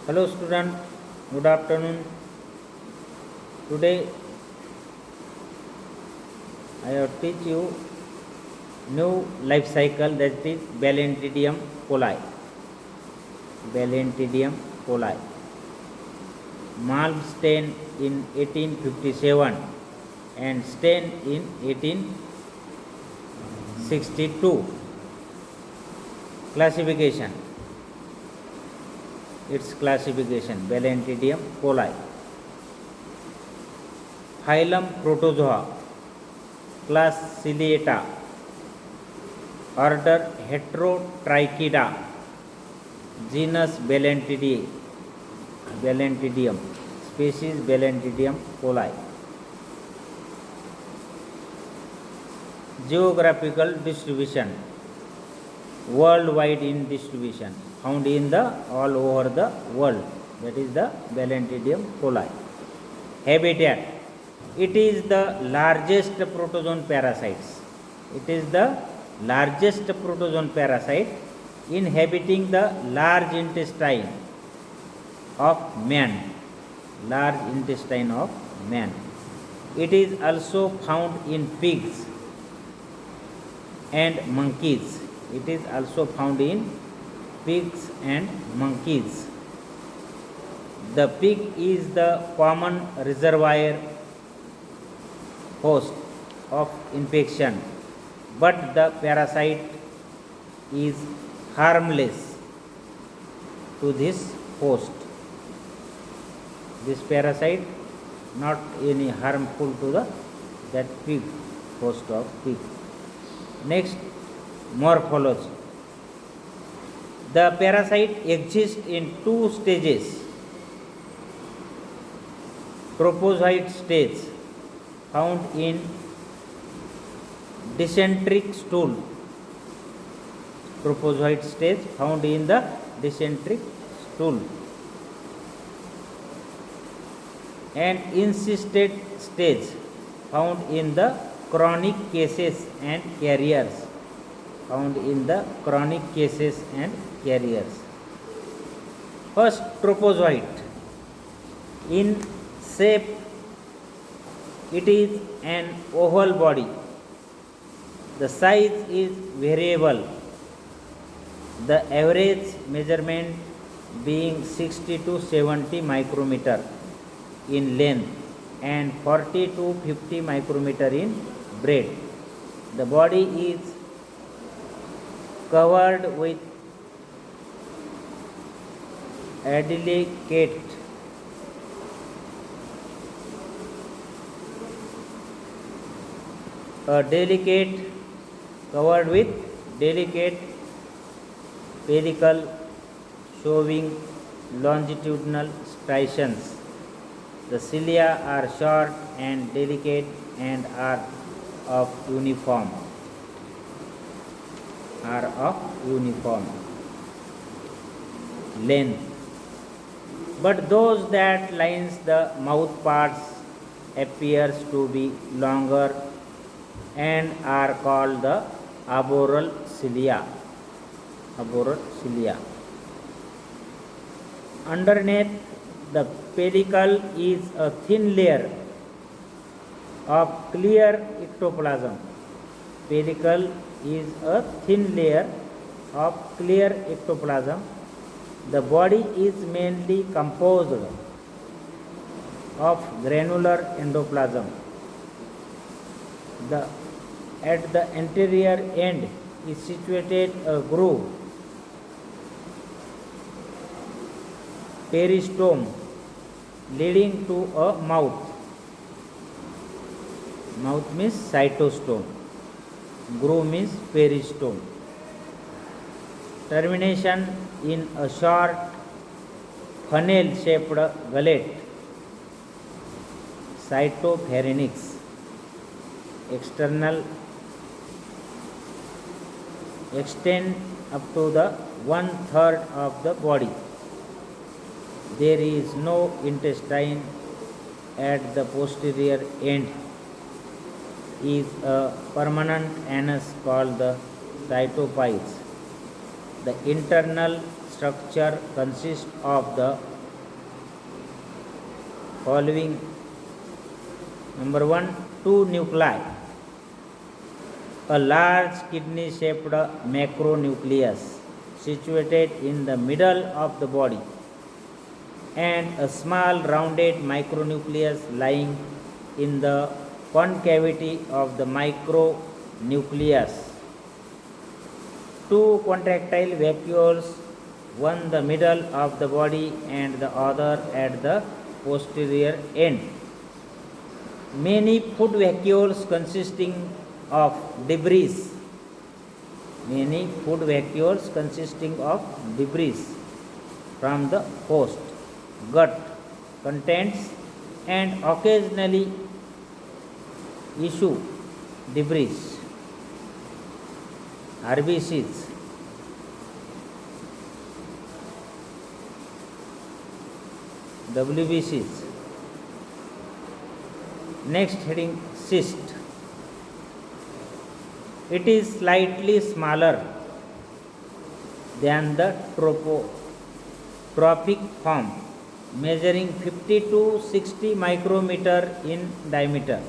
Hello student, good afternoon. Today I have teach you new life cycle, that is Balantidium coli. Balantidium coli. Malm stain in 1857 and stain in 1862. Classification. Its classification: Balantidium coli. Phylum Protozoa, class Ciliata, order Heterotrichida, genus Balantidium, species Balantidium coli. Geographical distribution: worldwide in distribution, found in the all over the world, that is the Balantidium coli. Habitat: it is the largest protozoan parasites. It is the largest protozoan parasite inhabiting the large intestine of man. Large intestine of man. It is also found in pigs and monkeys. It is also found in pigs and monkeys. The pig is the common reservoir host of infection, but the parasite is harmless to this host. This parasite not any harmful to that pig, host of pig. Next, morphology. The parasite exists in two stages: propozoid stage, found in dysenteric stool. Propozoid stage, found in the dysenteric stool. And encysted stage, found in the chronic cases and carriers. Found in the chronic cases and carriers. First, propozoid. In shape, it is an oval body. The size is variable, the average measurement being 60 to 70 micrometer in length and 40 to 50 micrometer in breadth. The body is covered with a delicate pellicle showing longitudinal striations. The cilia are short and delicate and are of uniform length, but those that lines the mouth parts appears to be longer and are called the arboreal cilia. Underneath the pellicle is a thin layer of clear ectoplasm. Pellicle is a thin layer of clear ectoplasm. The body is mainly composed of granular endoplasm. At the anterior end is situated a groove, peristome, leading to a mouth. Mouth means cytostome. Groove means peristome. Termination in a short funnel-shaped gullet, cytopharynx. External extend up to the 1/3 of the body. There is no intestine at the posterior end. Is a permanent anus called the cytophytes. The internal structure consists of the following. Number 1, 2 nuclei. A large kidney-shaped macronucleus situated in the middle of the body, and a small rounded micronucleus lying in the concavity of the micronucleus. 2 contractile vacuoles, one the middle of the body and the other at the posterior end. Many food vacuoles consisting of debris. Many food vacuoles consisting of debris from the host, gut, contents, and occasionally issue debris, RBCs. WBCs. Next heading, cyst. It is slightly smaller than the trophic form, measuring 50 to 60 micrometer in diameter.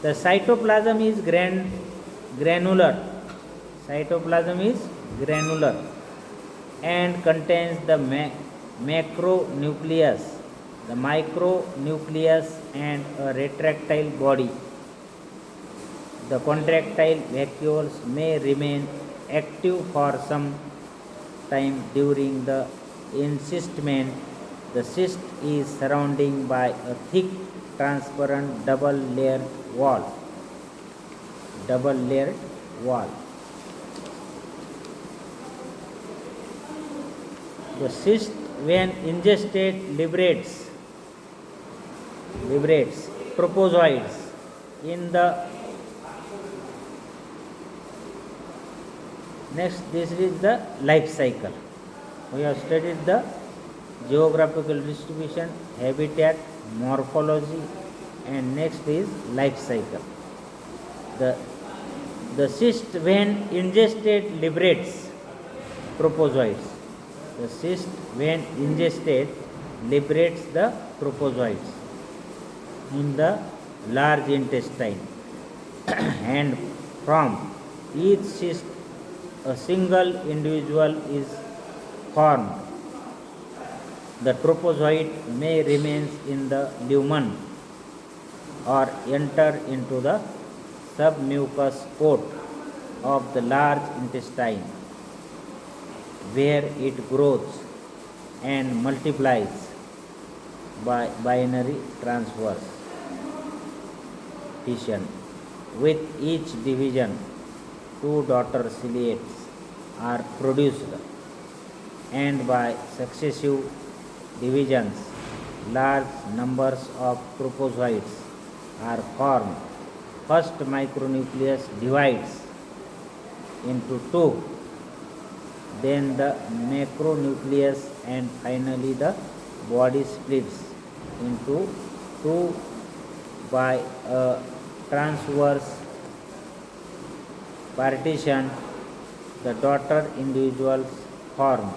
The cytoplasm is granular. Cytoplasm is granular and contains the macronucleus, the micronucleus, and a retractile body. The contractile vacuoles may remain active for some time during the encystment. The cyst is surrounded by a thick, transparent double-layered wall. The cyst, when ingested, liberates propozoids in the. Next, this is the life cycle. We have studied the geographical distribution, habitat, morphology, and next is life cycle. The cyst, when ingested, liberates propozoids. The cyst, when ingested, liberates the propozoids in the large intestine, and from each cyst a single individual is formed. The propozoid may remain in the lumen or enter into the submucous coat of the large intestine, where it grows and multiplies by binary transverse fission. With each division, 2 daughter ciliates are produced, and by successive divisions, large numbers of propozoids are formed. First micronucleus divides into 2, then the macronucleus, and finally the body splits into 2 by a transverse partition. The daughter individuals formed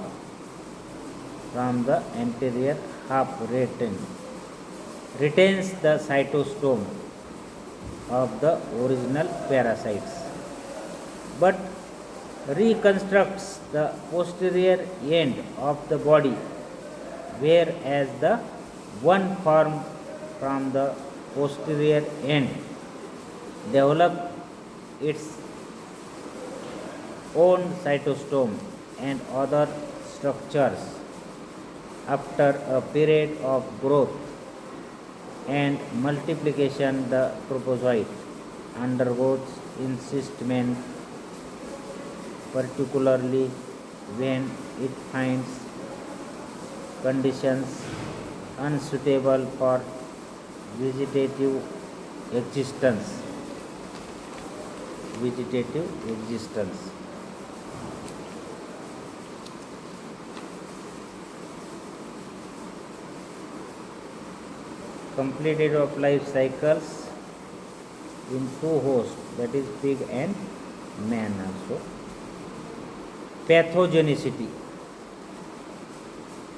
from the anterior half retains the cytostome of the original parasites, but reconstructs the posterior end of the body, whereas the one formed from the posterior end develop its own cytostome and other structures after a period of growth and multiplication. The propozoid undergoes encystment, particularly when it finds conditions unsuitable for vegetative existence. Completed of life cycles in 2 hosts, that is pig and man also. Pathogenicity.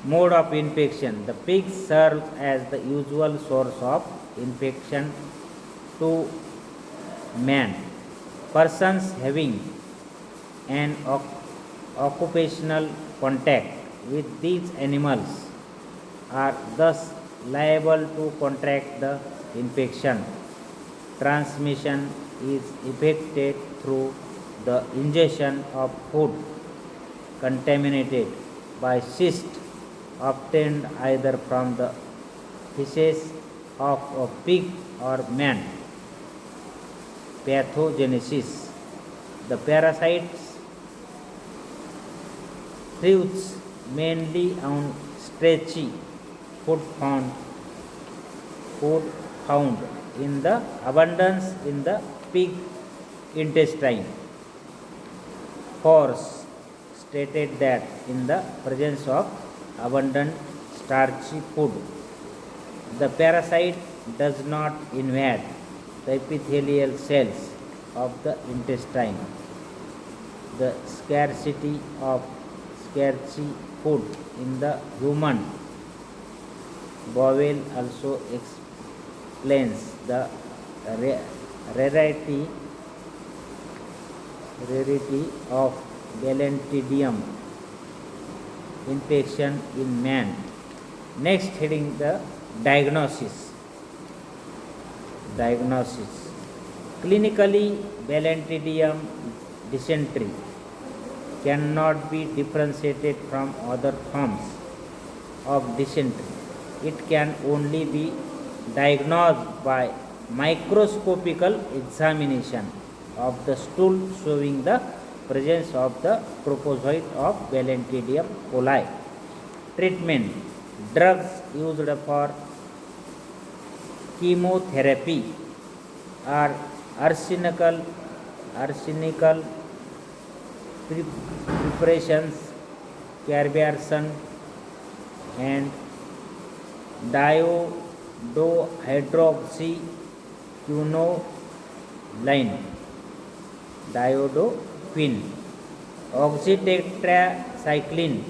Mode of infection. The pig serves as the usual source of infection to man. Persons having an occupational contact with these animals are thus liable to contract the infection. Transmission is effected through the ingestion of food contaminated by cyst obtained either from the feces of a pig or man. Pathogenesis. The parasites thrives mainly on stretchy food found in the abundance in the pig intestine. Force stated that in the presence of abundant starchy food, the parasite does not invade the epithelial cells of the intestine. The scarcity of starchy food in the human bowel also explains the rarity of Balantidium infection in man. Next heading, the diagnosis. Clinically, Balantidium dysentery cannot be differentiated from other forms of dysentery. It can only be diagnosed by microscopical examination of the stool showing the presence of the propozoid of Balantidium coli. Treatment. Drugs used for chemotherapy are arsenical preparations, carbamazepine and diiodohydroxyquinoline, diodofin. Oxytetracycline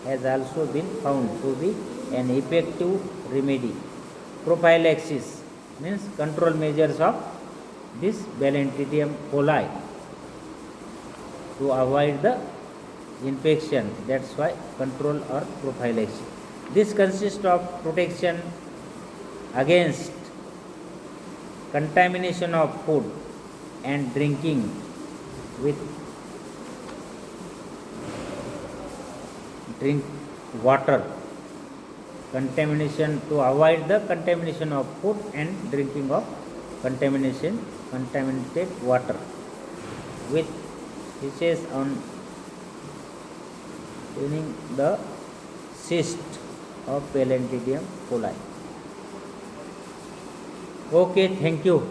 has also been found to be an effective remedy. Prophylaxis means control measures of this Balantidium coli to avoid the infection. That's why control or prophylaxis. This consists of protection against contamination of food and drinking with drink water. Contamination, to avoid the contamination of food and drinking of contaminated water with feces on containing the cyst of Balantidium coli. Okay, thank you.